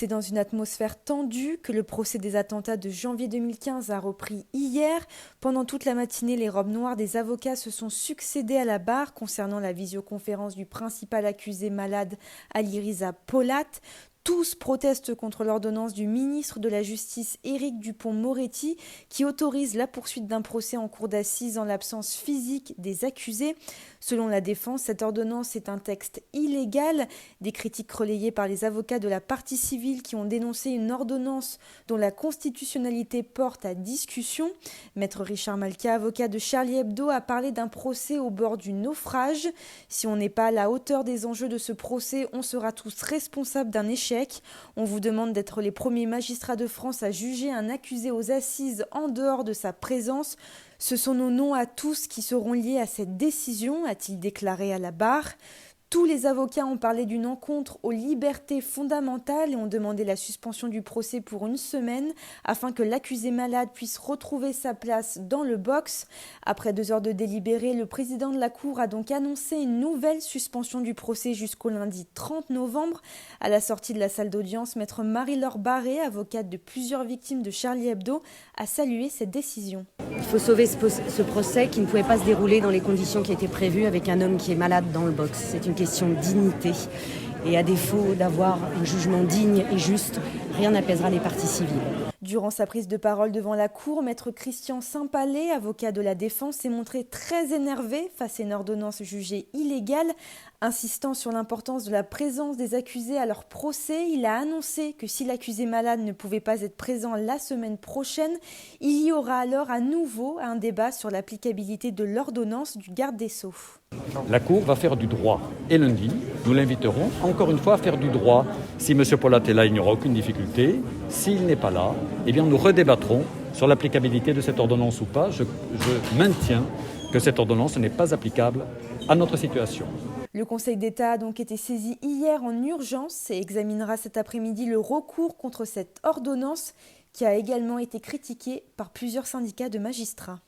C'est dans une atmosphère tendue que le procès des attentats de janvier 2015 a repris hier. Pendant toute la matinée, les robes noires des avocats se sont succédé à la barre concernant la visioconférence du principal accusé malade Alireza Polat. Tous protestent contre l'ordonnance du ministre de la Justice Éric Dupond-Moretti qui autorise la poursuite d'un procès en cour d'assises en l'absence physique des accusés. Selon la défense, cette ordonnance est un texte illégal. Des critiques relayées par les avocats de la partie civile qui ont dénoncé une ordonnance dont la constitutionnalité porte à discussion. Maître Richard Malka, avocat de Charlie Hebdo, a parlé d'un procès au bord du naufrage. Si on n'est pas à la hauteur des enjeux de ce procès, on sera tous responsables d'un échec. On vous demande d'être les premiers magistrats de France à juger un accusé aux assises en dehors de sa présence. Ce sont nos noms à tous qui seront liés à cette décision, a-t-il déclaré à la barre. Tous les avocats ont parlé d'une encontre aux libertés fondamentales et ont demandé la suspension du procès pour une semaine afin que l'accusé malade puisse retrouver sa place dans le box. Après 2 heures de délibéré, le président de la Cour a donc annoncé une nouvelle suspension du procès jusqu'au lundi 30 novembre. À la sortie de la salle d'audience, maître Marie-Laure Barré, avocate de plusieurs victimes de Charlie Hebdo, a salué cette décision. Il faut sauver ce procès qui ne pouvait pas se dérouler dans les conditions qui étaient prévues avec un homme qui est malade dans le box. C'est une question de dignité. Et à défaut d'avoir un jugement digne et juste, rien n'apaisera les parties civiles. Durant sa prise de parole devant la Cour, maître Christian Saint-Palais, avocat de la défense, s'est montré très énervé face à une ordonnance jugée illégale. Insistant sur l'importance de la présence des accusés à leur procès, il a annoncé que si l'accusé malade ne pouvait pas être présent la semaine prochaine, il y aura alors à nouveau un débat sur l'applicabilité de l'ordonnance du garde des Sceaux. La Cour va faire du droit. Et lundi, nous l'inviterons encore une fois à faire du droit. Si M. Polat est là, il n'y aura aucune difficulté. S'il n'est pas là, eh bien nous redébattrons sur l'applicabilité de cette ordonnance ou pas. Je maintiens que cette ordonnance n'est pas applicable à notre situation. Le Conseil d'État a donc été saisi hier en urgence et examinera cet après-midi le recours contre cette ordonnance qui a également été critiquée par plusieurs syndicats de magistrats.